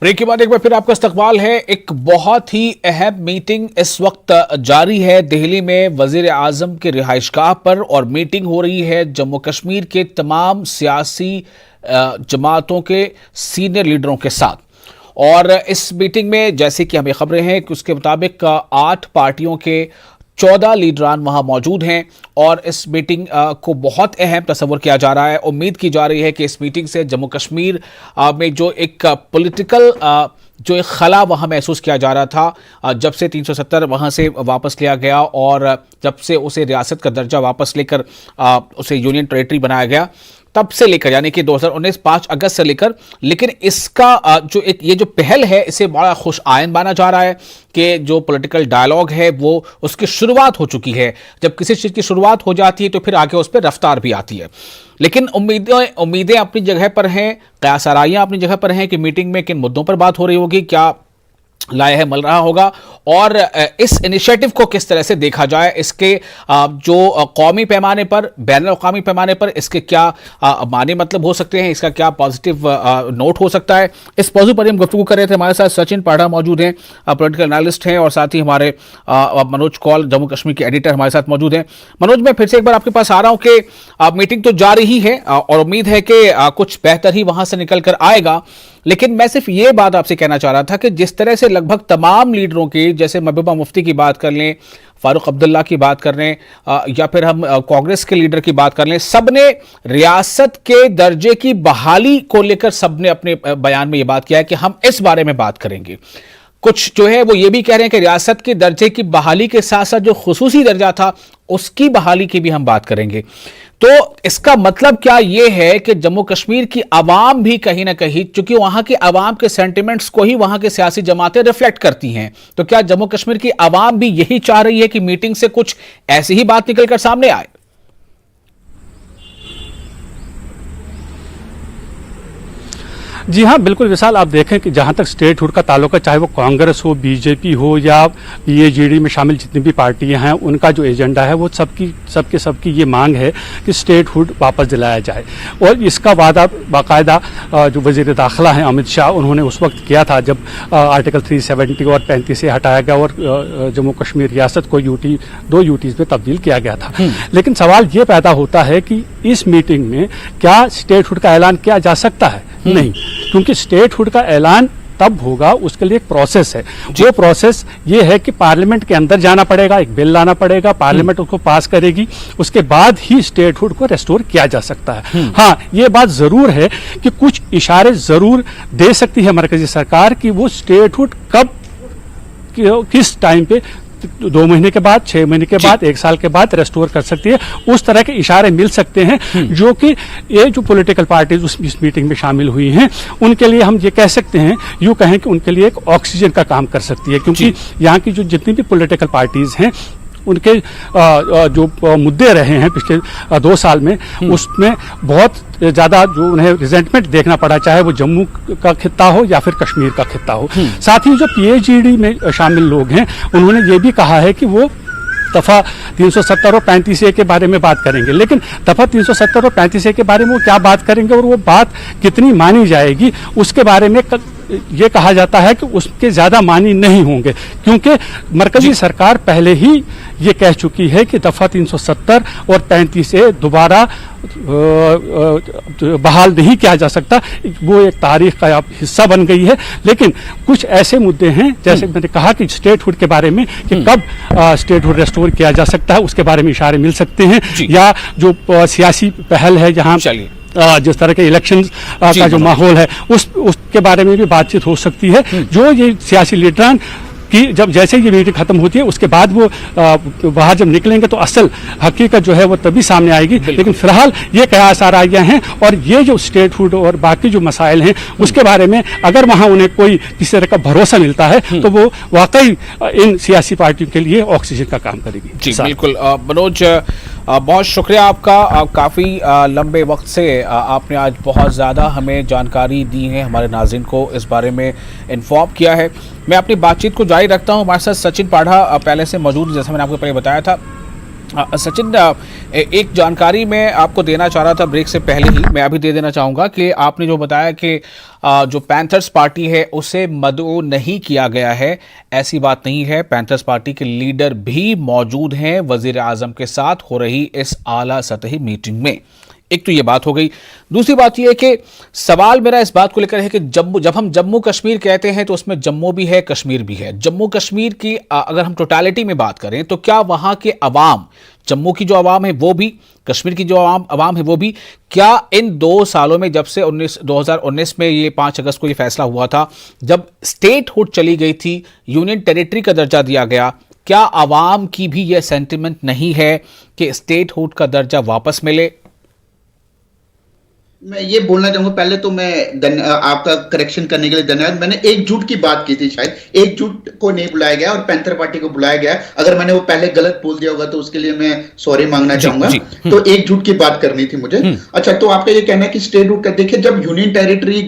Break के बाद एक बार फिर आपका इस्तकबाल है। एक बहुत ही अहम मीटिंग इस वक्त जारी है दिल्ली में वजीर आजम के रिहाइशगाह पर, और मीटिंग हो रही है जम्मू कश्मीर के तमाम सियासी जमातों के सीनियर लीडरों के साथ। और इस मीटिंग में जैसे कि हमें खबरें हैं कि उसके मुताबिक 8 पार्टियों के 14 लीडरान वहां मौजूद हैं और इस मीटिंग को बहुत अहम तस्वुर किया जा रहा है। उम्मीद की जा रही है कि इस मीटिंग से जम्मू कश्मीर में जो एक पॉलिटिकल जो एक खला वहां महसूस किया जा रहा था जब से 370 वहां से वापस लिया गया और जब से उसे रियासत का दर्जा वापस लेकर उसे यूनियन टेरिटरी बनाया गया, तब से लेकर यानी कि 2019 5 अगस्त से लेकर, लेकिन इसका जो एक ये जो पहल है इसे बड़ा खुश आयन माना जा रहा है कि जो पॉलिटिकल डायलॉग है वो उसकी शुरुआत हो चुकी है। जब किसी चीज़ की शुरुआत हो जाती है तो फिर आगे उस पर रफ्तार भी आती है। लेकिन उम्मीदें अपनी जगह पर हैं, कयास-आराइयां अपनी जगह पर हैं कि मीटिंग में किन मुद्दों पर बात हो रही होगी, क्या लाया मल रहा होगा और इस इनिशिएटिव को किस तरह से देखा जाए, इसके जो कौमी पैमाने पर बैनुल-अक़वामी पैमाने पर इसके क्या माने मतलब हो सकते हैं, इसका क्या पॉजिटिव नोट हो सकता है। इस मौजू पर हम गुफ्तगू कर रहे थे। हमारे साथ सचिन पाढ़ा मौजूद हैं, पॉलिटिकल एनालिस्ट हैं, और साथ ही हमारे मनोज कौल जम्मू कश्मीर के एडिटर हमारे साथ मौजूद हैं। मनोज, मैं फिर से एक बार आपके पास आ रहा हूं कि मीटिंग तो जारी ही है और उम्मीद है कि कुछ बेहतर ही वहां से निकल कर आएगा, लेकिन मैं सिर्फ ये बात आपसे कहना चाह रहा था कि जिस तरह से लगभग तमाम लीडरों की, जैसे महबूबा मुफ्ती की बात कर लें, फारूक अब्दुल्ला की बात कर लें, या फिर हम कांग्रेस के लीडर की बात कर लें, सबने रियासत के दर्जे की बहाली को लेकर सबने अपने बयान में ये बात किया है कि हम इस बारे में बात करेंगे। कुछ जो है वो ये भी कह रहे हैं कि रियासत के दर्जे की बहाली के साथ साथ जो खुसूसी दर्जा था उसकी बहाली की भी हम बात करेंगे। तो इसका मतलब क्या ये है कि जम्मू कश्मीर की आवाम भी कहीं ना कहीं, चूंकि वहां के आवाम के सेंटिमेंट्स को ही वहां के सियासी जमातें रिफ्लेक्ट करती हैं, तो क्या जम्मू कश्मीर की आवाम भी यही चाह रही है कि मीटिंग से कुछ ऐसी ही बात निकलकर सामने आए? जी हाँ, बिल्कुल विशाल। आप देखें कि जहाँ तक स्टेटहुड का ताल्लुक है, चाहे वो कांग्रेस हो, बीजेपी हो या पीएजीडी में शामिल जितनी भी पार्टियां हैं, उनका जो एजेंडा है वो सबकी ये मांग है कि स्टेटहुड वापस दिलाया जाए। और इसका वादा बाकायदा जो वजीर दाखिला हैं अमित शाह, उन्होंने उस वक्त किया था जब आर्टिकल 370 और 35 से हटाया गया और जम्मू कश्मीर रियासत को 2 यूटीज में तब्दील किया गया था। लेकिन सवाल ये पैदा होता है कि इस मीटिंग में क्या स्टेटहुड का ऐलान किया जा सकता है? नहीं, क्योंकि स्टेटहुड का ऐलान तब होगा, उसके लिए एक प्रोसेस है। जो प्रोसेस ये है कि पार्लियामेंट के अंदर जाना पड़ेगा, एक बिल लाना पड़ेगा, पार्लियामेंट उसको पास करेगी, उसके बाद ही स्टेटहुड को रेस्टोर किया जा सकता है। हाँ, ये बात जरूर है कि कुछ इशारे जरूर दे सकती है मरकजी सरकार कि वो स्टेटहुड कब किस टाइम पे 2 महीने के बाद, 6 महीने के बाद, 1 साल के बाद रेस्टोर कर सकती है। उस तरह के इशारे मिल सकते हैं जो कि ये जो पॉलिटिकल पार्टीज इस मीटिंग में शामिल हुई हैं उनके लिए हम ये कह सकते हैं, यूं कहें कि उनके लिए एक ऑक्सीजन का काम कर सकती है, क्योंकि यहाँ की जो जितनी भी पॉलिटिकल पार्टीज हैं उनके जो मुद्दे रहे हैं पिछले 2 साल में, उसमें बहुत ज्यादा जो उन्हें रिजेंटमेंट देखना पड़ा, चाहे वो जम्मू का खित्ता हो या फिर कश्मीर का खित्ता हो। साथ ही जो पीएजीडी में शामिल लोग हैं उन्होंने ये भी कहा है कि वो दफा 370 और 35A के बारे में बात करेंगे, लेकिन दफा 370 और 35A के बारे में वो क्या बात करेंगे और वो बात कितनी मानी जाएगी, उसके बारे में ये कहा जाता है कि उसके ज्यादा मानी नहीं होंगे, क्योंकि मरकजी सरकार पहले ही ये कह चुकी है कि दफा 370 और 35A दोबारा बहाल नहीं किया जा सकता। वो एक तारीख का हिस्सा बन गई है। लेकिन कुछ ऐसे मुद्दे हैं, जैसे मैंने कहा कि स्टेटहुड के बारे में कि कब स्टेटहुड रेस्टोर किया जा सकता है, उसके बारे में इशारे मिल सकते हैं, या जो सियासी पहल है जहां जिस तरह के इलेक्शन का जो माहौल है उसके बारे में भी बातचीत हो सकती है। जो ये सियासी लीडरान कि जब जैसे ये मीटिंग खत्म होती है उसके बाद वो बाहर जब निकलेंगे तो असल हकीकत जो है वो तभी सामने आएगी। लेकिन फिलहाल ये कयास-आराइयां हैं और ये जो स्टेटहुड और बाकी जो मसाइल हैं उसके बारे में अगर वहां उन्हें कोई किसी तरह का भरोसा मिलता है तो वो वाकई इन सियासी पार्टियों के लिए ऑक्सीजन का काम करेगी। जी बिल्कुल। मनोज, बहुत शुक्रिया आपका। काफ़ी लंबे वक्त से आपने आज बहुत ज़्यादा हमें जानकारी दी है, हमारे नाज़रीन को इस बारे में इन्फॉर्म किया है। मैं अपनी बातचीत को जारी रखता हूँ। हमारे साथ सचिन पाढ़ा पहले से मौजूद, जैसा मैंने आपको पहले बताया था। सचिन, एक जानकारी मैं आपको देना चाह रहा था ब्रेक से पहले ही, मैं अभी दे देना चाहूंगा कि आपने जो बताया कि जो पैंथर्स पार्टी है उसे मदऊ नहीं किया गया है, ऐसी बात नहीं है। पैंथर्स पार्टी के लीडर भी मौजूद हैं वजीर आजम के साथ हो रही इस आला सतही मीटिंग में। एक तो ये बात हो गई। दूसरी बात ये है कि सवाल मेरा इस बात को लेकर है कि जब हम जम्मू कश्मीर कहते हैं तो उसमें जम्मू भी है, कश्मीर भी है। जम्मू कश्मीर की अगर हम टोटालिटी में बात करें तो क्या वहां के अवाम, जम्मू की जो अवाम है वो भी, कश्मीर की जो अवाम है वो भी, क्या इन 2 सालों में जब से 2019 में ये 5 अगस्त को ये फैसला हुआ था, जब स्टेटहुड चली गई थी, यूनियन टेरिटरी का दर्जा दिया गया, क्या अवाम की भी यह सेंटिमेंट नहीं है कि स्टेटहुड का दर्जा वापस मिले? मैं ये बोलना चाहूंगा, पहले तो मैं आपका करेक्शन करने के लिए धन्यवाद। मैंने एकजुट की बात की थी, शायद एकजुट को नहीं बुलाया गया और पैंथर पार्टी को बुलाया गया। अगर मैंने वो पहले गलत बोल दिया होगा तो उसके लिए मैं सॉरी मांगना चाहूंगा। तो एकजुट की बात करनी थी मुझे। अच्छा, तो आपका ये कहना है कि स्टेटहुड का, देखिए जब यूनियन टेरिटरी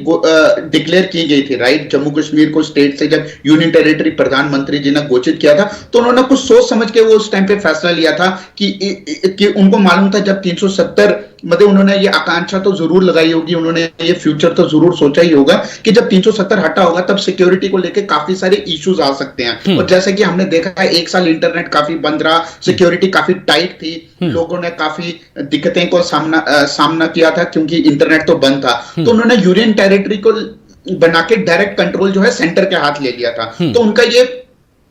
डिक्लेयर की गई थी, राइट, जम्मू कश्मीर को स्टेट से जब यूनियन टेरिटरी प्रधानमंत्री जी ने घोषित किया था तो उन्होंने कुछ सोच समझ के वो उस टाइम पे फैसला लिया था कि उनको मालूम था जब 370, मतलब उन्होंने ये आकांक्षा तो जरूर लगाई होगी, उन्होंने ये फ्यूचर तो जरूर सोचा ही होगा कि जब 370 हटा होगा तब सिक्योरिटी को लेके काफी सारे इश्यूज आ सकते हैं। और जैसे कि हमने देखा है 1 साल इंटरनेट काफी बंद रहा, सिक्योरिटी काफी टाइट थी, लोगों ने काफी दिक्कतें को सामना किया था क्योंकि इंटरनेट तो बंद था। तो उन्होंने यूनियन टेरिटरी को बना के डायरेक्ट कंट्रोल जो है सेंटर के हाथ ले लिया था। तो उनका ये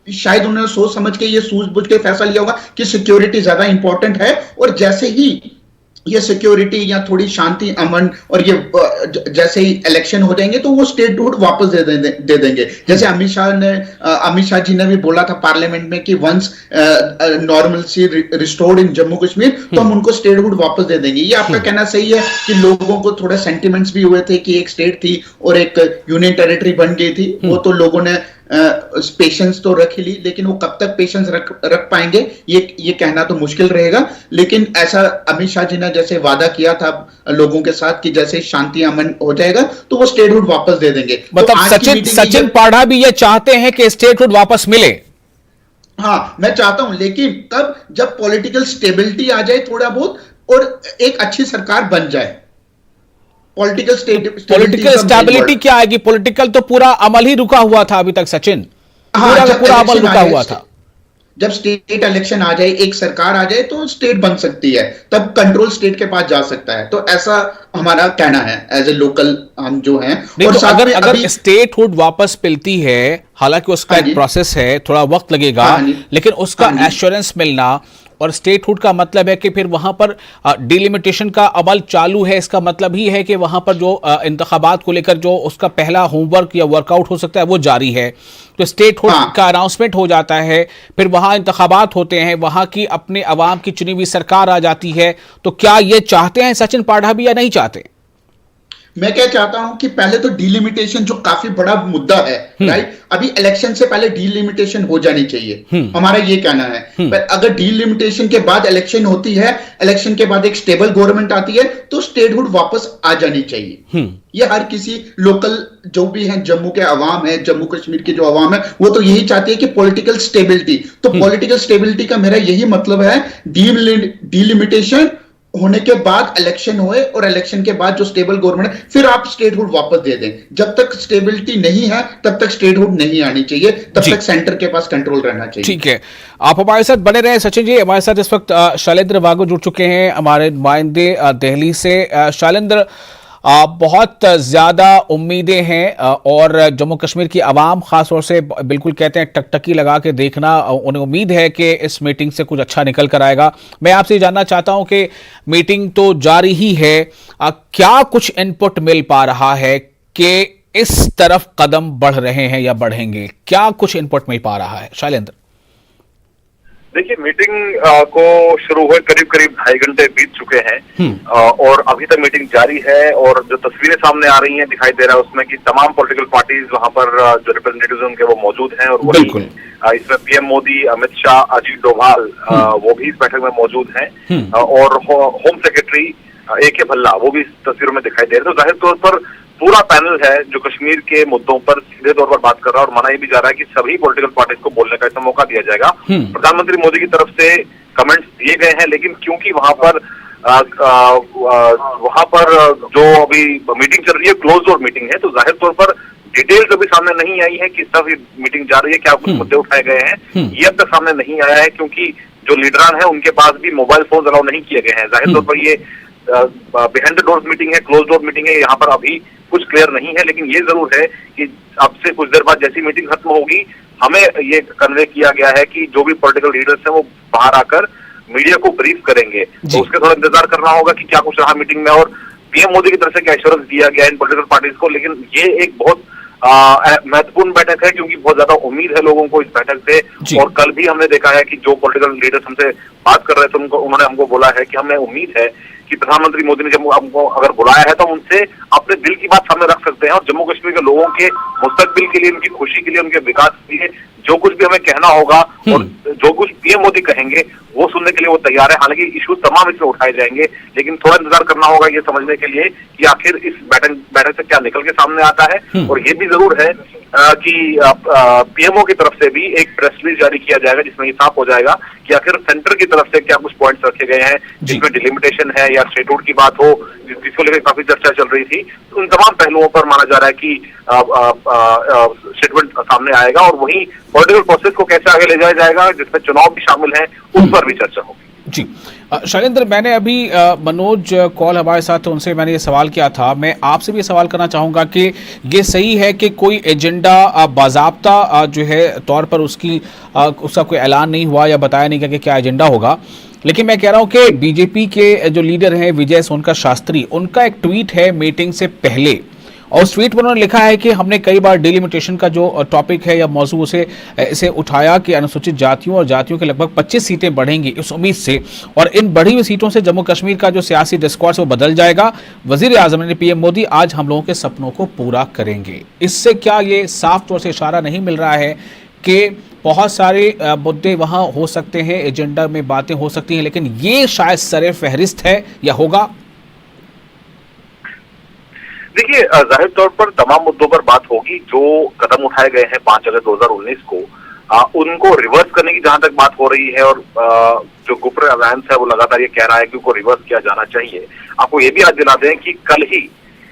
शायद उन्होंने सोच समझ के, ये सूझबूझ के फैसला लिया होगा कि सिक्योरिटी ज्यादा इंपॉर्टेंट है, और जैसे ही ये सिक्योरिटी या थोड़ी शांति अमन और ये जैसे ही इलेक्शन हो जाएंगे तो वो स्टेटहुड वापस दे देंगे। जैसे अमित शाह जी ने भी बोला था पार्लियामेंट में कि वंस नॉर्मलसी रिस्टोर्ड इन जम्मू कश्मीर तो हम उनको स्टेटहुड वापस दे देंगे। ये आपका कहना सही है कि लोगों को थोड़े सेंटिमेंट्स भी हुए थे कि एक स्टेट थी और एक यूनियन टेरिटरी बन गई थी, वो तो लोगों ने पेशेंस तो रख ली, लेकिन वो कब तक पेशेंस रख पाएंगे ये कहना तो मुश्किल रहेगा। लेकिन ऐसा अमित शाह जी ने जैसे वादा किया था लोगों के साथ कि जैसे शांति अमन हो जाएगा तो वो स्टेटहुड वापस दे देंगे। मतलब तो सचिन पाढ़ा भी ये चाहते हैं कि स्टेटहुड वापस मिले। हाँ, मैं चाहता हूं, लेकिन तब जब पॉलिटिकल स्टेबिलिटी आ जाए थोड़ा बहुत और एक अच्छी सरकार बन जाए। पॉलिटिकल स्टेबिलिटी क्या आएगी? पॉलिटिकल तो पूरा अमल ही रुका हुआ था अभी तक सचिन, पूरा अमल रुका हुआ था। जब स्टेट इलेक्शन आ जाए, एक सरकार आ जाए तो स्टेट बन सकती है, तब कंट्रोल स्टेट के पास जा सकता है। तो ऐसा हमारा कहना है एज ए लोकल हम जो हैं। और तो अगर स्टेटहुड वापस मिलती है, हालांकि उसका एक प्रोसेस है, थोड़ा वक्त लगेगा, लेकिन उसका एश्योरेंस मिलना, और स्टेटहुड का मतलब है कि फिर वहां पर डिलिमिटेशन का अमल चालू है। इसका मतलब ही है कि वहां पर जो इंतखाबात को लेकर जो उसका पहला होमवर्क या वर्कआउट हो सकता है वो जारी है। तो स्टेटहुड का अनाउंसमेंट हो जाता है, फिर वहां इंतखाबात होते हैं, वहां की अपने अवाम की चुनी हुई सरकार आ जाती है। तो क्या ये चाहते हैं सचिन पाढ़ा भी या नहीं चाहते? मैं क्या चाहता हूं कि पहले तो डिलिमिटेशन जो काफी बड़ा मुद्दा है, राइट, अभी इलेक्शन से पहले डिलिमिटेशन हो जानी चाहिए, हमारा ये कहना है। पर अगर डिलिमिटेशन के बाद इलेक्शन होती है, इलेक्शन के बाद एक स्टेबल गवर्नमेंट आती है तो स्टेटहुड वापस आ जानी चाहिए। ये हर किसी लोकल जो भी है, जम्मू के अवाम है, जम्मू कश्मीर की जो अवाम है, वो तो यही चाहती है कि पॉलिटिकल स्टेबिलिटी। तो पॉलिटिकल स्टेबिलिटी का मेरा यही मतलब है, डिलिमिटेशन होने के बाद इलेक्शन होए और इलेक्शन के बाद जो स्टेबल गवर्नमेंट है फिर आप स्टेटहुड वापस दे दें। जब तक स्टेबिलिटी नहीं है तब तक स्टेटहुड नहीं आनी चाहिए, तब तक सेंटर के पास कंट्रोल रहना चाहिए। ठीक है, आप हमारे साथ बने रहे सचिन जी। हमारे साथ इस वक्त शैलेंद्र वागो जुड़ चुके हैं, हमारे नुमाइंदे दिल्ली से। शैलेंद्र, बहुत ज़्यादा उम्मीदें हैं और जम्मू कश्मीर की आवाम ख़ास तौर से बिल्कुल कहते हैं टकटकी लगा के देखना, उन्हें उम्मीद है कि इस मीटिंग से कुछ अच्छा निकल कर आएगा। मैं आपसे जानना चाहता हूं कि मीटिंग तो जारी ही है, क्या कुछ इनपुट मिल पा रहा है कि इस तरफ कदम बढ़ रहे हैं या बढ़ेंगे? क्या कुछ इनपुट मिल पा रहा है शैलेंद्र? देखिए, मीटिंग को शुरू हुए करीब 2.5 घंटे बीत चुके हैं और अभी तक मीटिंग जारी है। और जो तस्वीरें सामने आ रही हैं, दिखाई दे रहा है उसमें कि तमाम पॉलिटिकल पार्टीज वहां पर जो रिप्रेजेंटेटिव्स उनके वो मौजूद हैं। और वही इसमें पीएम मोदी, अमित शाह, अजीत डोभाल वो भी इस बैठक में मौजूद हैं और होम सेक्रेटरी AK भल्ला वो भी इस तस्वीरों में दिखाई दे रहे हैं। तो जाहिर तौर पर पूरा पैनल है जो कश्मीर के मुद्दों पर सीधे तौर पर बात कर रहा है और माना ये भी जा रहा है कि सभी पॉलिटिकल पार्टीज को बोलने का ऐसा मौका दिया जाएगा। प्रधानमंत्री मोदी की तरफ से कमेंट्स दिए गए हैं, लेकिन क्योंकि वहां पर जो अभी मीटिंग चल रही है क्लोज डोर मीटिंग है, तो जाहिर तौर पर डिटेल्स अभी सामने नहीं आई है, किस तरह मीटिंग जा रही है, क्या कुछ मुद्दे उठाए गए हैं, ये अब तक सामने नहीं आया है, क्योंकि जो लीडरान है उनके पास भी मोबाइल फोन अलाउ नहीं किए गए हैं। जाहिर तौर पर ये बिहाइंड द डोर्स मीटिंग है, क्लोज डोर मीटिंग है, यहाँ पर अभी कुछ क्लियर नहीं है, लेकिन ये जरूर है कि अब से कुछ देर बाद जैसी मीटिंग खत्म होगी, हमें ये कन्वे किया गया है कि जो भी पॉलिटिकल लीडर्स हैं वो बाहर आकर मीडिया को ब्रीफ करेंगे, तो उसके थोड़ा इंतजार करना होगा कि क्या कुछ रहा मीटिंग में और पीएम मोदी की तरफ से क्या एश्योरेंस दिया गया इन पॉलिटिकल पार्टीज को। लेकिन ये एक बहुत महत्वपूर्ण बैठक है, क्योंकि बहुत ज्यादा उम्मीद है लोगों को इस बैठक से, और कल भी हमने देखा है कि जो पॉलिटिकल लीडर्स हमसे बात कर रहे थे उन्होंने हमको बोला है कि हमें उम्मीद है कि प्रधानमंत्री मोदी ने जब हमको अगर बुलाया है तो हम उनसे अपने दिल की बात सामने रख सकते हैं और जम्मू कश्मीर के लोगों के मुस्तकबिल के लिए, उनकी खुशी के लिए, उनके विकास के लिए जो कुछ भी हमें कहना होगा और जो कुछ पीएम मोदी कहेंगे वो सुनने के लिए वो तैयार है। हालांकि इश्यूज तमाम इसमें उठाए जाएंगे, लेकिन थोड़ा इंतजार करना होगा ये समझने के लिए कि आखिर इस बैठक से क्या निकल के सामने आता है। और ये भी जरूर है कि पीएमओ की तरफ से भी एक प्रेस रिलीज जारी किया जाएगा जिसमें ये साफ हो जाएगा कि आखिर सेंटर की तरफ से क्या कुछ पॉइंट्स रखे गए हैं, जिसमें डिलिमिटेशन है या स्टेटहुड की बात हो, जिसको लेकर काफी चर्चा चल रही थी। उन तमाम पहलुओं पर माना जा रहा है कि स्टेटमेंट सामने आएगा और वहीं पॉलिटिकल प्रोसेस को कैसे आगे ले जाया जाएगा, जिसमें चुनाव भी शामिल है, उस पर भी चर्चा होगी। जी शैलेंद्र, मैंने अभी मनोज कॉल हमारे साथ थे, उनसे मैंने ये सवाल किया था। मैं आपसे भी सवाल करना चाहूँगा कि ये सही है कि कोई एजेंडा बाज़ाब्ता जो है तौर पर उसका कोई ऐलान नहीं हुआ या बताया नहीं गया कि क्या एजेंडा होगा, लेकिन मैं कह रहा हूँ कि बीजेपी के जो लीडर हैं विजय सोनकर शास्त्री, उनका एक ट्वीट है मीटिंग से पहले, और उस ट्वीट पर उन्होंने लिखा है कि हमने कई बार डिलिमिटेशन का जो टॉपिक है या मौजू इसे उठाया कि अनुसूचित जातियों और जातियों के लगभग 25 सीटें बढ़ेंगी इस उम्मीद से, और इन बढ़ी हुई सीटों से जम्मू कश्मीर का जो सियासी डिस्कोर्स वो बदल जाएगा। वजीर आजम ने पीएम मोदी आज हम लोगों के सपनों को पूरा करेंगे। इससे क्या ये साफ तौर से इशारा नहीं मिल रहा है कि बहुत सारे मुद्दे वहाँ हो सकते हैं, एजेंडा में बातें हो सकती हैं, लेकिन ये शायद सरे फहरिस्त है या होगा? देखिए, जाहिर तौर पर तमाम मुद्दों पर बात होगी। जो कदम उठाए गए हैं 5 अगस्त 2019 को, उनको रिवर्स करने की जहां तक बात हो रही है, और जो गुप्र अलायंस है वो लगातार ये कह रहा है कि उनको रिवर्स किया जाना चाहिए। आपको ये भी याद दिला दें कि कल ही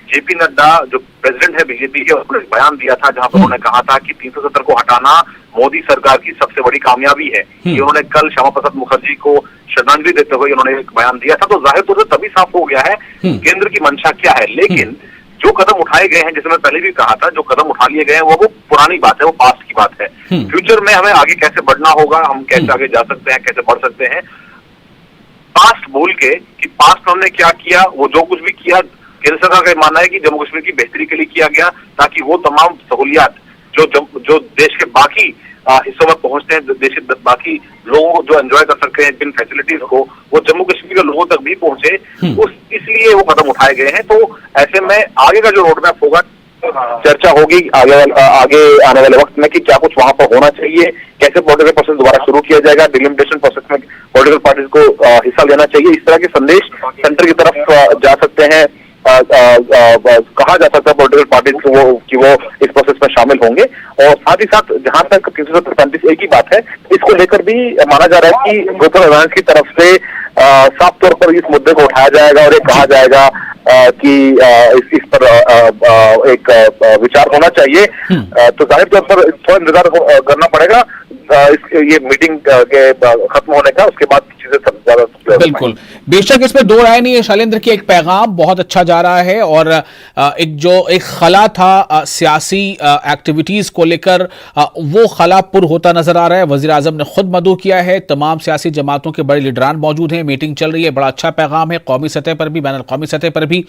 जेपी नड्डा जो प्रेसिडेंट है बीजेपी के, उन्होंने बयान दिया था जहां पर उन्होंने कहा था कि 370 को हटाना मोदी सरकार की सबसे बड़ी कामयाबी है। ये उन्होंने कल श्यामा प्रसाद मुखर्जी को श्रद्धांजलि देते हुए उन्होंने एक बयान दिया था। तो जाहिर तौर से तभी साफ हो गया है केंद्र की मंशा क्या है। लेकिन जो कदम उठाए गए हैं, जैसे मैं पहले भी कहा था, जो कदम उठा लिए गए हैं वो पुरानी बात है, वो पास्ट की बात है। फ्यूचर में हमें आगे कैसे बढ़ना होगा, हम कैसे आगे जा सकते हैं, कैसे बढ़ सकते हैं, पास्ट भूल के कि पास्ट में हमने क्या किया, वो जो कुछ भी किया केंद्र सरकार का मानना है कि जम्मू कश्मीर की बेहतरी के लिए किया गया, ताकि वो तमाम सहूलियात जो देश के बाकी हिस्सों में पहुंचते हैं, देश के बाकी लोगों को जो एंजॉय कर सकते हैं जिन फैसिलिटीज को, वो जम्मू कश्मीर के लोगों तक भी पहुंचे, इसलिए वो कदम उठाए गए हैं। तो ऐसे में आगे का जो रोड मैप होगा, चर्चा होगी आगे आने वाले वक्त में कि क्या कुछ वहां पर होना चाहिए, कैसे पॉलिटिकल प्रोसेस दोबारा शुरू किया जाएगा, डिलिमिटेशन प्रोसेस में पॉलिटिकल पार्टीज को हिस्सा लेना चाहिए। इस तरह के संदेश सेंटर की तरफ जा सकते हैं, कहा जा सकता है पॉलिटिकल पार्टीज कि वो इस प्रोसेस में शामिल होंगे। और साथ ही साथ जहां तक 335 एक ही बात है, इसको लेकर भी माना जा रहा है कि ग्लोबल अलायंस की तरफ से साफ तौर पर इस मुद्दे को उठाया जाएगा और ये कहा जाएगा कि इस पर एक विचार होना चाहिए। तो जाहिर तौर पर थोड़ा इंतजार करना पड़ेगा ये मीटिंग के खत्म होने का, उसके बाद चीजें सब ज्यादा बिल्कुल, बेशक इसमें दो राय नहीं है शैलेंद्र की, एक पैगाम बहुत अच्छा जा रहा है और एक खला था सियासी एक्टिविटीज को लेकर, वो खला पुर होता नजर आ रहा है। वजीर आजम ने खुद मदऊ किया है, तमाम सियासी जमातों के बड़े लीडरान मौजूद हैं, मीटिंग चल रही है, बड़ा अच्छा पैगाम है कौमी सतह पर भी, बैन अल-कौमी सतह पर भी।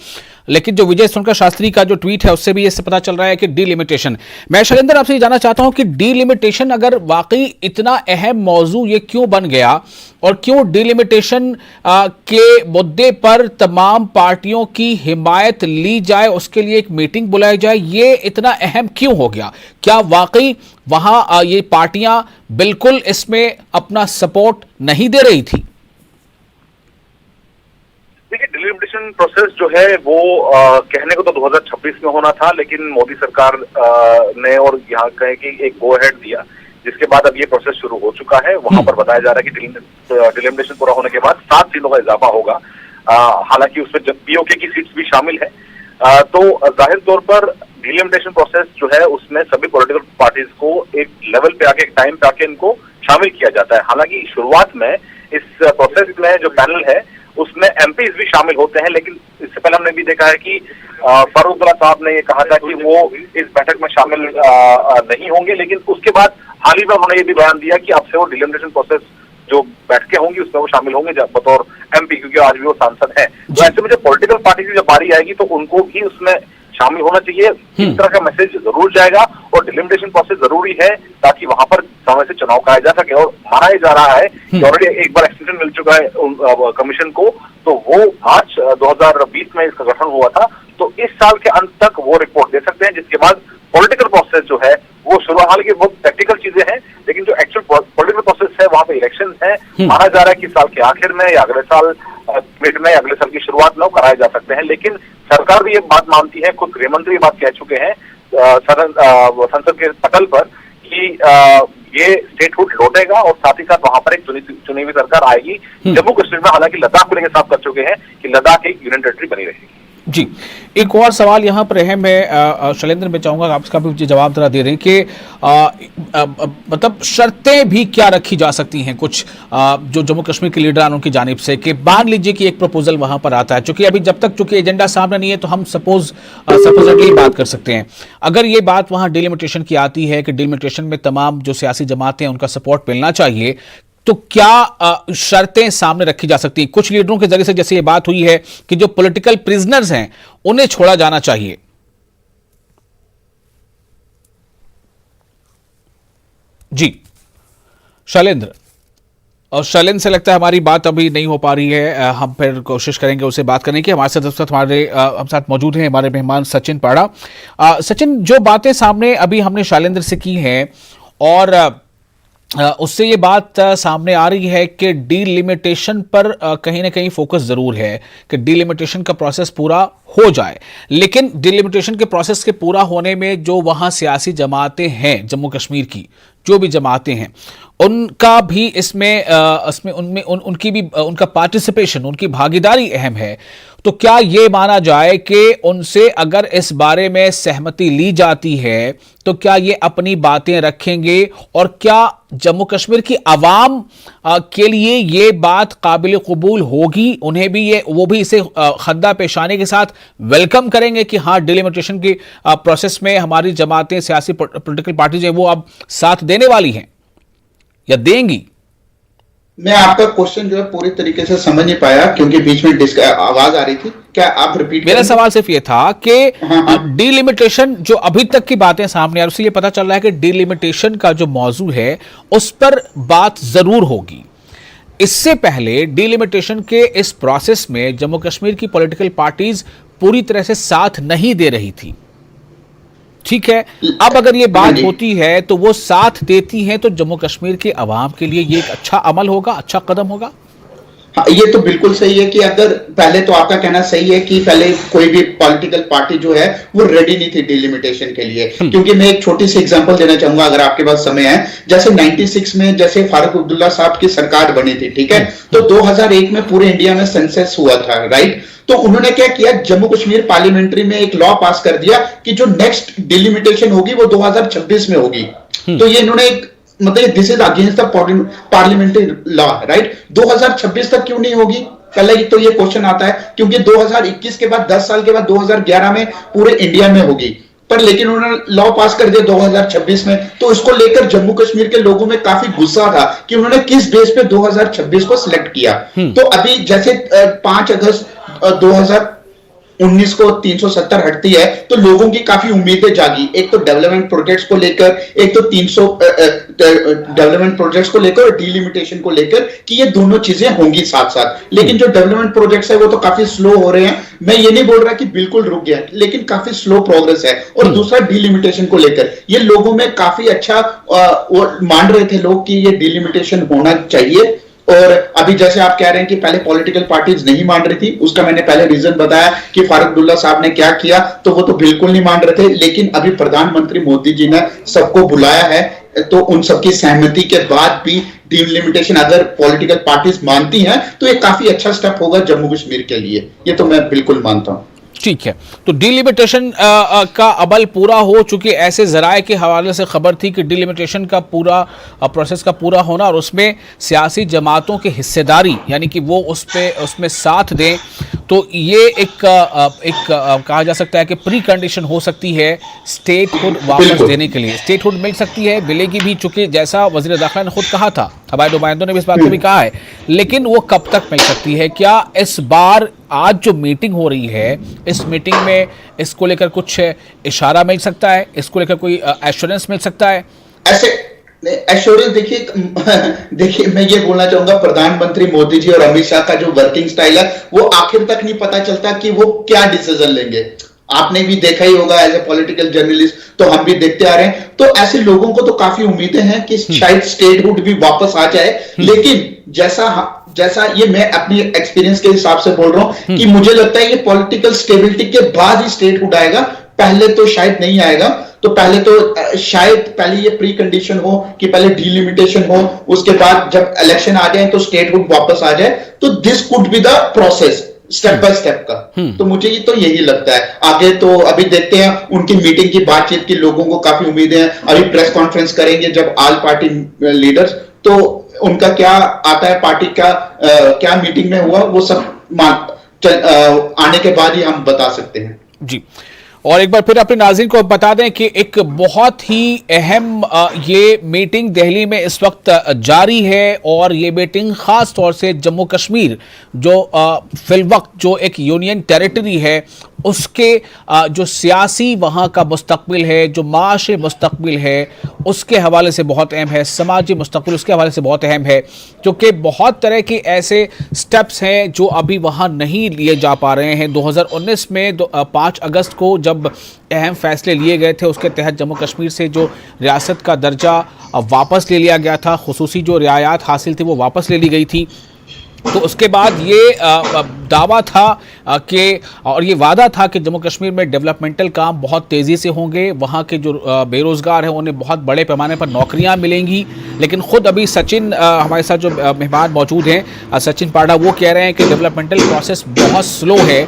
लेकिन जो विजय सोनकर शास्त्री का जो ट्वीट है उससे भी इससे पता चल रहा है कि डिलिमिटेशन, मैं शैलेंद्र आपसे जानना चाहता हूं कि डिलिमिटेशन अगर वाकई इतना अहम मौजू ये क्यों बन गया और क्यों डिलिमिटेशन के मुद्दे पर तमाम पार्टियों की हिमायत ली जाए, उसके लिए एक मीटिंग बुलाई जाए, ये इतना अहम क्यों हो गया? क्या वाकई वहां ये पार्टियां बिल्कुल इसमें अपना सपोर्ट नहीं दे रही थी? देखिए, डिलिमिटेशन प्रोसेस जो है वो कहने को तो 2026 में होना था, लेकिन मोदी सरकार ने और यहाँ कहे कि एक गो अहेड दिया, जिसके बाद अब ये प्रोसेस शुरू हो चुका है। वहां पर बताया जा रहा है कि डिलिमिटेशन पूरा होने के बाद 7 सीटों का इजाफा होगा। हालांकि उसमें जब पीओके की सीट्स भी शामिल है, तो जाहिर तौर पर डिलिमिटेशन प्रोसेस जो है उसमें सभी पॉलिटिकल पार्टीज को एक लेवल पे आके, एक टाइम पे आके इनको शामिल किया जाता है। हालांकि शुरुआत में इस प्रोसेस में जो पैनल है उसमें एमपीज भी शामिल होते हैं, लेकिन इससे पहले हमने भी देखा है कि फारूक अब्दुल्ला साहब ने ये कहा था कि वो इस बैठक में शामिल नहीं होंगे, लेकिन उसके बाद हाल ही में उन्होंने ये भी बयान दिया कि अब से वो डिलिमिटेशन प्रोसेस जो बैठकें होंगी उसमें वो शामिल होंगे बतौर एमपी, क्योंकि आज भी वो सांसद हैं। तो ऐसे में जो पॉलिटिकल पार्टी की जब बारी आएगी तो उनको भी उसमें शामिल होना चाहिए। इस तरह का मैसेज जरूर जाएगा और डिलिमिटेशन प्रोसेस जरूरी है ताकि वहां पर समय से चुनाव कराया जा सके। और माना जा रहा है कि ऑलरेडी एक बार एक्सटेंशन मिल चुका है कमीशन को, तो वो मार्च 2020 में इसका गठन हुआ था, तो इस साल के अंत तक वो रिपोर्ट दे सकते हैं, जिसके बाद पॉलिटिकल प्रोसेस जो है वो शुरू। हालांकि बहुत प्रैक्टिकल चीजें हैं, लेकिन जो एक्चुअल पॉलिटिकल प्रोसेस है वहां पे इलेक्शन है, माना जा रहा है कि साल के आखिर में या अगले साल मिड में, अगले साल की शुरुआत में वो कराए जा सकते हैं। लेकिन सरकार भी ये बात मानती है, खुद गृह मंत्री बात कह चुके हैं संसद के पटल पर कि ये स्टेटहुड लौटेगा और साथ ही साथ वहां पर एक चुनी हुई सरकार आएगी। जम्मू कश्मीर में हालांकि लद्दाख को लेकर साफ कर चुके हैं कि लद्दाख एक यूनियन टेरिटरी बनी रहेगी। जी, एक और सवाल यहाँ पर अहम है शैलेंद्र, मैं चाहूंगा आप इसका भी जवाब जरा दे दें कि मतलब शर्तें भी क्या रखी जा सकती हैं कुछ जो जम्मू कश्मीर के लीडर उनकी जानिब से, कि मान लीजिए कि एक प्रपोजल वहां पर आता है, चूंकि अभी जब तक चूंकि एजेंडा सामने नहीं है तो हम सपोजिटली बात कर सकते हैं। अगर ये बात वहां डिलिमिटेशन की आती है कि डिलिमिटेशन में तमाम जो सियासी जमातें हैं उनका सपोर्ट मिलना चाहिए, तो क्या शर्तें सामने रखी जा सकती हैं कुछ लीडरों के जरिए से? जैसे ये बात हुई है कि जो पॉलिटिकल प्रिजनर्स हैं उन्हें छोड़ा जाना चाहिए। जी शैलेंद्र, और शैलेंद्र से लगता है हमारी बात अभी नहीं हो पा रही है, हम फिर कोशिश करेंगे उससे बात करने की। हमारे साथ हम साथ मौजूद हैं हमारे मेहमान सचिन पाड़ा। सचिन, जो बातें सामने अभी हमने शैलेंद्र से की हैं और उससे ये बात सामने आ रही है कि डीलिमिटेशन पर कहीं ना कहीं फोकस जरूर है कि डीलिमिटेशन का प्रोसेस पूरा हो जाए, लेकिन डीलिमिटेशन के प्रोसेस के पूरा होने में जो वहां सियासी जमातें हैं जम्मू कश्मीर की, जो भी जमातें हैं, उनका भी उनका पार्टिसिपेशन, उनकी भागीदारी अहम है। तो क्या ये माना जाए कि उनसे अगर इस बारे में सहमति ली जाती है तो क्या ये अपनी बातें रखेंगे, और क्या जम्मू कश्मीर की आवाम के लिए ये बात काबिल कबूल होगी? उन्हें भी वो भी इसे खद्दा पेशानी के साथ वेलकम करेंगे कि हाँ, डिलिमिटेशन की प्रोसेस में हमारी जमातें, सियासी पॉलिटिकल पार्टीज हैं, वो अब साथ देने वाली हैं या देंगी? मैं आपका क्वेश्चन जो है पूरी तरीके से समझ नहीं पाया क्योंकि बीच में आवाज आ रही थी, क्या आप रिपीट? मेरा सवाल सिर्फ ये था कि डीलिमिटेशन जो अभी तक की बातें सामने आ रही, उससे ये पता चल रहा है कि डीलिमिटेशन का जो मौजू है उस पर बात जरूर होगी। इससे पहले डीलिमिटेशन के इस प्रोसेस में जम्मू कश्मीर की पॉलिटिकल पार्टीज पूरी तरह से साथ नहीं दे रही थी, ठीक है। अब अगर ये बात होती है तो वो साथ देती हैं, तो जम्मू कश्मीर के अवाम के लिए ये एक अच्छा अमल होगा, अच्छा कदम होगा। हाँ, ये तो बिल्कुल सही है कि अगर पहले तो आपका कहना सही है कि पहले कोई भी पॉलिटिकल पार्टी जो है वो रेडी नहीं थी डिलिमिटेशन के लिए, क्योंकि मैं एक छोटी सी एग्जांपल देना चाहूंगा अगर आपके पास समय है। जैसे 96 में जैसे फारूक अब्दुल्ला साहब की सरकार बनी थी, ठीक है, तो 2001 में पूरे इंडिया में सेंसस हुआ था, राइट। तो उन्होंने क्या किया, जम्मू कश्मीर पार्लियामेंट्री में एक लॉ पास कर दिया कि जो नेक्स्ट डिलिमिटेशन होगी वो 2026 में होगी। तो ये इन्होंने एक मतलब this is against the parliamentary law, right. 2026 तक क्यों नहीं होगी? पहले तो ये क्वेश्चन आता है, क्योंकि 2021 के बाद 10 साल के बाद 2011 में पूरे इंडिया में होगी, पर लेकिन उन्होंने लॉ पास कर दिया 2026 में। तो इसको लेकर जम्मू कश्मीर के लोगों में काफी गुस्सा था कि उन्होंने किस बेस पे 2026 को सिलेक्ट किया। तो अभी जैसे 5 अगस्त 2019 को 370 हटती है तो लोगों की काफी उम्मीदें जागी, एक तो डेवलपमेंट प्रोजेक्ट्स को लेकर, एक तो 300 डेवलपमेंट प्रोजेक्ट्स को लेकर और डिलिमिटेशन को लेकर कि ये दोनों चीजें होंगी साथ साथ। लेकिन जो डेवलपमेंट प्रोजेक्ट्स है वो तो काफी स्लो हो रहे हैं। मैं ये नहीं बोल रहा कि बिल्कुल रुक गया, लेकिन काफी स्लो प्रोग्रेस है। और दूसरा डिलिमिटेशन को लेकर ये लोगों में काफी अच्छा मान रहे थे लोग कि ये डिलिमिटेशन होना चाहिए, और अभी जैसे आप कह रहे हैं कि पहले पॉलिटिकल पार्टीज नहीं मान रही थी, उसका मैंने पहले रीजन बताया कि फारूक अब्दुल्ला साहब ने क्या किया, तो वो तो बिल्कुल नहीं मान रहे थे। लेकिन अभी प्रधानमंत्री मोदी जी ने सबको बुलाया है, तो उन सबकी सहमति के बाद भी डिलिमिटेशन अगर पॉलिटिकल पार्टीज मानती हैं तो ये काफी अच्छा स्टेप होगा जम्मू कश्मीर के लिए, ये तो मैं बिल्कुल मानता हूं। ठीक है, तो डिलिमिटेशन का अमल पूरा हो चुकी, ऐसे जराए के हवाले से खबर थी कि डिलिमिटेशन का पूरा प्रोसेस का पूरा होना और उसमें सियासी जमातों की हिस्सेदारी, यानी कि वो उसमें साथ दें, तो ये एक कहा जा सकता है कि प्री कंडीशन हो सकती है स्टेटहुड वापस देने के लिए। स्टेटहुड मिल सकती है, मिलेगी भी, चूंकि जैसा वज़ीर दाखिला ने खुद कहा था, हमारे नुमाइंदों ने भी इस बात को भी कहा है, लेकिन वो कब तक मिल सकती है? क्या इस बार आज जो मीटिंग हो रही है, इस मीटिंग में इसको लेकर कुछ इशारा मिल सकता है, इसको लेकर कोई एश्योरेंस मिल सकता है? ऐसे एश्योरेंस देखिए मैं ये बोलना चाहूंगा, प्रधानमंत्री मोदी जी और अमित शाह का जो वर्किंग स्टाइल है वो आखिर तक नहीं पता चलता कि वो क्या डिसीजन लेंगे। आपने भी देखा ही होगा एज ए पॉलिटिकल जर्नलिस्ट, तो हम भी देखते आ रहे हैं, तो ऐसे लोगों को तो काफी उम्मीदें हैं कि शायद स्टेटहुड भी वापस आ जाए। लेकिन जैसा ये मैं अपनी एक्सपीरियंस के हिसाब से बोल रहा हूं कि मुझे लगता है ये पॉलिटिकल स्टेबिलिटी के बाद ही स्टेटहुड आएगा, पहले तो शायद नहीं आएगा। तो पहले तो शायद पहले ये प्री कंडीशन हो कि पहले डिलिमिटेशन हो, उसके बाद जब इलेक्शन आ जाए तो स्टेटहुड वापस आ जाए, तो this could be the process step by step का। तो मुझे ये तो यही लगता है। आगे तो अभी देखते हैं, उनकी मीटिंग की बातचीत की लोगों को काफी उम्मीदें हैं। अभी प्रेस कॉन्फ्रेंस करेंगे जब ऑल पार्टी लीडर्स, तो उनका क्या आता है, पार्टी का क्या मीटिंग में हुआ, वो सब आने के बाद ही हम बता सकते हैं। जी, और एक बार फिर अपने नाज़रीन को बता दें कि एक बहुत ही अहम ये मीटिंग दिल्ली में इस वक्त जारी है, और ये मीटिंग ख़ास तौर से जम्मू कश्मीर जो फिलवक्त जो एक यूनियन टेरिटरी है उसके जो सियासी वहाँ का मुस्तकबिल है, जो माशी मुस्तकबिल है, उसके हवाले से बहुत अहम है, समाजी मुस्तकबिल उसके हवाले से बहुत अहम है, क्योंकि बहुत तरह के ऐसे स्टेप्स हैं जो अभी वहाँ नहीं लिए जा पा रहे हैं। 2019 में 5 अगस्त को जब अहम फैसले लिए गए थे, उसके तहत जम्मू कश्मीर से जो रियासत का दर्जा वापस ले लिया गया था, खुसूसी जो रियायत हासिल थी वो वापस ले ली गई थी। तो उसके बाद ये दावा था कि, और ये वादा था कि जम्मू कश्मीर में डेवलपमेंटल काम बहुत तेज़ी से होंगे, वहाँ के जो बेरोज़गार हैं उन्हें बहुत बड़े पैमाने पर नौकरियाँ मिलेंगी। लेकिन ख़ुद अभी सचिन हमारे साथ जो मेहमान मौजूद हैं, सचिन पाड़ा, वो कह रहे हैं कि डेवलपमेंटल प्रोसेस बहुत स्लो है।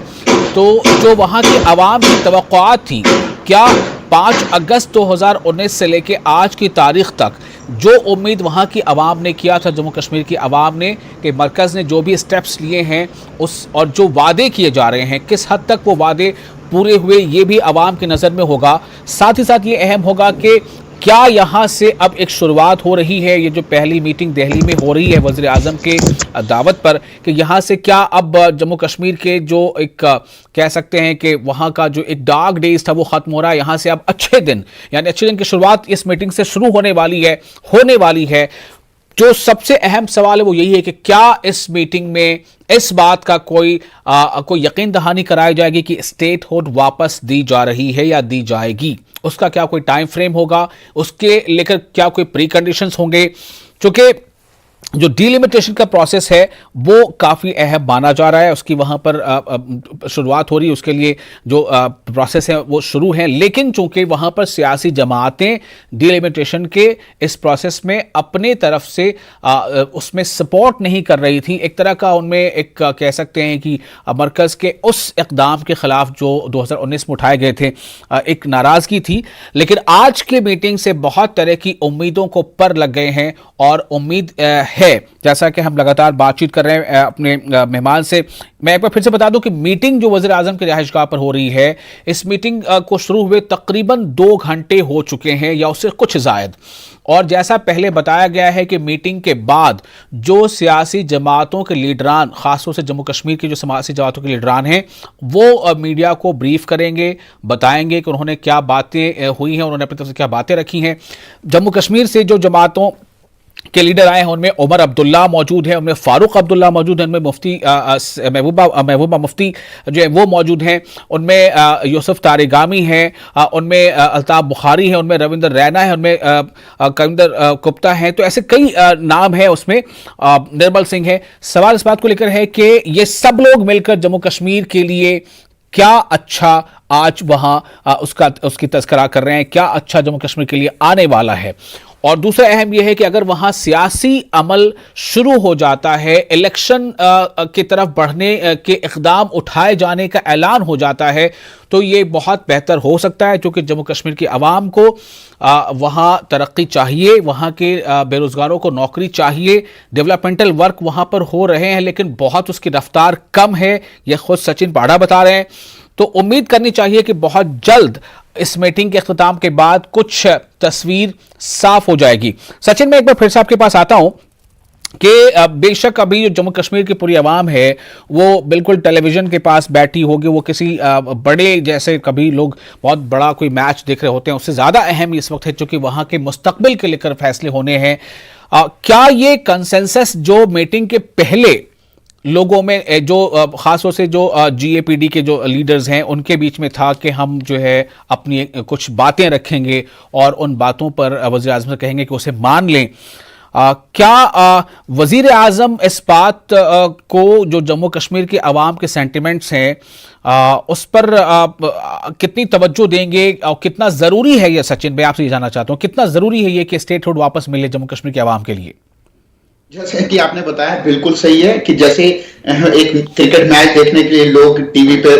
तो जो वहाँ की आवाम की तवक्कुआत थी, क्या 5 अगस्त 2019 से लेकर आज की तारीख़ तक जो उम्मीद वहाँ की आवाम ने किया था, जम्मू कश्मीर की आवाम ने, कि मरकज़ ने जो भी स्टेप्स लिए हैं उस और जो वादे किए जा रहे हैं, किस हद तक वो वादे पूरे हुए, ये भी आवाम की नज़र में होगा। साथ ही साथ ये अहम होगा कि क्या यहाँ से अब एक शुरुआत हो रही है, ये जो पहली मीटिंग दिल्ली में हो रही है वज़ीर आज़म के दावत पर, कि यहाँ से क्या अब जम्मू कश्मीर के जो एक कह सकते हैं कि वहाँ का जो एक डार्क डेज था वो ख़त्म हो रहा है, यहाँ से अब अच्छे दिन, यानी अच्छे दिन की शुरुआत इस मीटिंग से शुरू होने वाली है। जो सबसे अहम सवाल है वो यही है कि क्या इस मीटिंग में इस बात का कोई यकीन दहानी कराई जाएगी कि स्टेटहुड वापस दी जा रही है या दी जाएगी, उसका क्या कोई टाइम फ्रेम होगा, उसके लेकर क्या कोई प्री कंडीशंस होंगे? क्योंकि जो डिलिमिटेशन का प्रोसेस है वो काफ़ी अहम माना जा रहा है, उसकी वहाँ पर शुरुआत हो रही है, उसके लिए जो प्रोसेस है वो शुरू है। लेकिन चूंकि वहाँ पर सियासी जमातें डिलिमिटेशन के इस प्रोसेस में अपने तरफ से उसमें सपोर्ट नहीं कर रही थी, एक तरह का उनमें एक कह सकते हैं कि मरकज़ के उस इक़दाम के ख़िलाफ़ जो 2019 में उठाए गए थे एक नाराज़गी थी। लेकिन आज के मीटिंग से बहुत तरह की उम्मीदों को पर लग गए हैं, और उम्मीद है, जैसा कि हम लगातार बातचीत कर रहे हैं अपने मेहमान से, मैं एक बार फिर से बता दूं कि मीटिंग जो वज़ीर आज़म के रिहाइशगाह पर हो रही है, इस मीटिंग को शुरू हुए तकरीबन 2 घंटे हो चुके हैं या उससे कुछ ज़ायद। और जैसा पहले बताया गया है कि मीटिंग के बाद जो सियासी जमातों के लीडरान, ख़ासतौर से जम्मू कश्मीर की जो सियासी जमातों के लीडरान हैं, वो मीडिया को ब्रीफ करेंगे, बताएंगे कि उन्होंने क्या बातें हुई हैं, उन्होंने अपनी तरफ से क्या बातें रखी हैं। जम्मू कश्मीर से जो जमातों के लीडर आए हैं। उनमें उमर अब्दुल्ला मौजूद है, उनमें फारूक अब्दुल्ला मौजूद है, उनमें मुफ्ती महबूबा मुफ्ती जो है वो मौजूद हैं, उनमें यूसुफ तारिगामी है, उनमें अल्ताफ बुखारी है, उनमें रविंदर रैना है, उनमें कविंदर गुप्ता है। तो ऐसे कई नाम है, उसमें निर्मल सिंह है। सवाल इस बात को लेकर है कि ये सब लोग मिलकर जम्मू कश्मीर के लिए क्या अच्छा आज वहां उसकी तस्करा कर रहे हैं, क्या अच्छा जम्मू कश्मीर के लिए आने वाला है। और दूसरा अहम यह है कि अगर वहां सियासी अमल शुरू हो जाता है, इलेक्शन की तरफ बढ़ने के इकदाम उठाए जाने का ऐलान हो जाता है, तो ये बहुत बेहतर हो सकता है, क्योंकि जम्मू कश्मीर की आवाम को वहां तरक्की चाहिए, वहां के बेरोजगारों को नौकरी चाहिए, डेवलपमेंटल वर्क वहां पर हो रहे हैं, लेकिन बहुत उसकी रफ्तार कम है, यह खुद सचिन पाड़ा बता रहे हैं। तो उम्मीद करनी चाहिए कि बहुत जल्द इस मीटिंग के अख्ताम के बाद कुछ तस्वीर साफ हो जाएगी। सचिन, मैं एक बार फिर से आपके पास आता हूं कि बेशक अभी जो जम्मू कश्मीर की पूरी आवाम है वो बिल्कुल टेलीविजन के पास बैठी होगी, वो किसी बड़े, जैसे कभी लोग बहुत बड़ा कोई मैच देख रहे होते हैं, उससे ज़्यादा अहम इस वक्त है चूंकि वहाँ के मुस्तकबिल के लेकर फैसले होने हैं। क्या ये कंसेंसस जो मीटिंग के पहले लोगों में जो खासतौर से जो GAPD के जो लीडर्स हैं उनके बीच में था कि हम जो है अपनी कुछ बातें रखेंगे और उन बातों पर वज़ीर आज़म से कहेंगे कि उसे मान लें, क्या वज़ीर आज़म इस बात को जो जम्मू कश्मीर के अवाम के सेंटिमेंट्स हैं उस पर कितनी तवज्जो देंगे और कितना ज़रूरी है ये? सचिन भाई, आपसे ये जानना चाहता हूँ, कितना ज़रूरी है ये कि स्टेटहुड वापस मिले जम्मू कश्मीर के अवाम के लिए? जैसे कि आपने बताया बिल्कुल सही है कि जैसे एक क्रिकेट मैच देखने के लिए लोग टीवी पे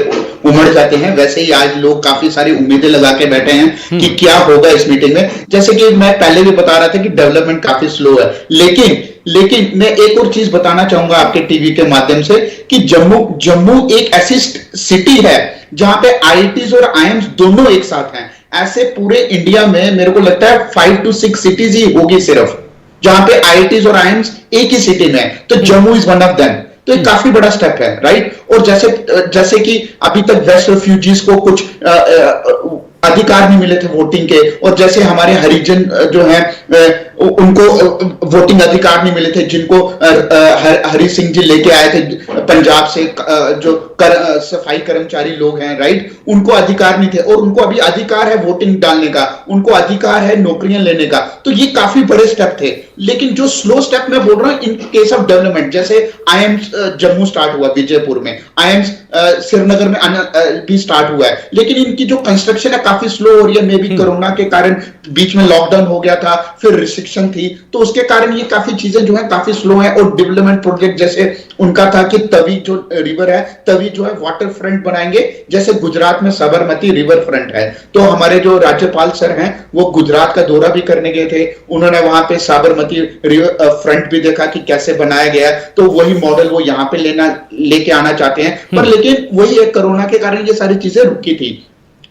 उमड़ जाते हैं, वैसे ही आज लोग काफी सारी उम्मीदें लगा के बैठे हैं कि क्या होगा इस मीटिंग में। जैसे कि मैं पहले भी बता रहा था कि डेवलपमेंट काफी स्लो है, लेकिन मैं एक और चीज बताना चाहूंगा आपके टीवी के माध्यम से कि जम्मू एक ऐसी सिटी है जहां पे IITs और IIMs दोनों एक साथ हैं। ऐसे पूरे इंडिया में मेरे को लगता है 5 to 6 सिटीज ही होगी सिर्फ जहां पे IITs और IIMs एक ही सिटी में है, तो Jammu is one of them. तो एक काफी बड़ा स्टेप है, राइट। और जैसे कि अभी तक वेस्ट रेफ्यूजीज को कुछ अधिकार नहीं मिले थे वोटिंग के, और जैसे हमारे हरिजन जो हैं उनको वोटिंग अधिकार नहीं मिले थे, जिनको हरी सिंह जी लेके आए थे पंजाब से, जो सफाई कर्मचारी लोग हैं, राइट, उनको अधिकार नहीं थे, और उनको अभी अधिकार है वोटिंग डालने का, उनको अधिकार है नौकरियां लेने का। तो ये काफी बड़े स्टेप थे। लेकिन जो स्लो स्टेप मैं बोल रहा हूं इन केस ऑफ डेवलपमेंट, जैसे IIMs जम्मू स्टार्ट हुआ, विजयपुर में, IIMs श्रीनगर में भी स्टार्ट हुआ है, लेकिन इनकी जो कंस्ट्रक्शन है काफी स्लो हो रही है। मे बी कोरोना के कारण बीच में लॉकडाउन हो गया था, फिर रिस्ट्रिक्शन थी, तो उसके कारण ये काफी चीजें जो है काफी स्लो है। और डेवलपमेंट प्रोजेक्ट जैसे उनका था कि तवी जो रिवर है, तवी जो है वाटर फ्रंट बनाएंगे, जैसे गुजरात में साबरमती रिवर फ्रंट है। तो हमारे जो राज्यपाल सर हैं वो गुजरात का दौरा भी करने गए थे, उन्होंने वहां पे साबरमती रिवर फ्रंट भी देखा कि कैसे बनाया गया, तो वही मॉडल वो यहाँ पे लेके आना चाहते हैं। पर लेकिन वही है, कोरोना के कारण ये सारी चीजें रुकी थी।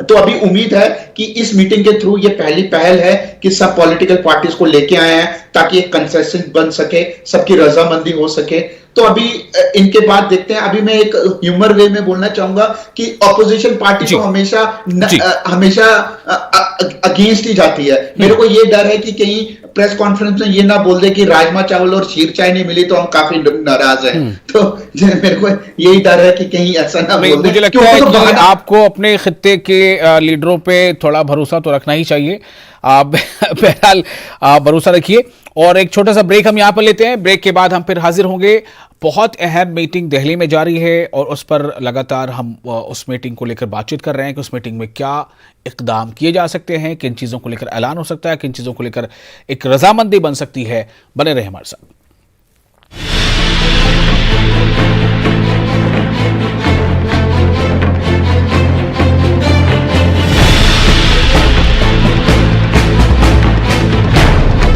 तो अभी उम्मीद है कि इस मीटिंग के थ्रू ये पहली पहल है कि सब पॉलिटिकल पार्टीज को लेके आए हैं ताकि एक कंसेंसस बन सके, सबकी रजामंदी हो सके। तो अभी इनके बाद देखते हैं। अभी मैं एक ह्यूमर वे में बोलना चाहूंगा कि ऑपोजिशन पार्टी तो हमेशा अगेंस्ट ही जाती है। मेरे को ये डर है कि कहीं प्रेस कॉन्फ्रेंस में ये ना बोल दे कि राजमा चावल और शीर चाय नहीं मिली तो हम काफी नाराज हैं। तो मेरे को यही डर है कि कहीं ऐसा ना बोल दे। मुझे लगता है कि आपको अपने खित्ते के लीडरों पे थोड़ा भरोसा तो रखना ही चाहिए। बहरहाल भरोसा रखिए। और एक छोटा सा ब्रेक हम यहाँ पर लेते हैं, ब्रेक के बाद हम फिर हाजिर होंगे। बहुत अहम मीटिंग दिल्ली में जारी है और उस पर लगातार हम उस मीटिंग को लेकर बातचीत कर रहे हैं कि उस मीटिंग में क्या इकदाम किए जा सकते हैं, किन चीज़ों को लेकर ऐलान हो सकता है, किन चीज़ों को लेकर एक रजामंदी बन सकती है। बने रहे हमारे साथ।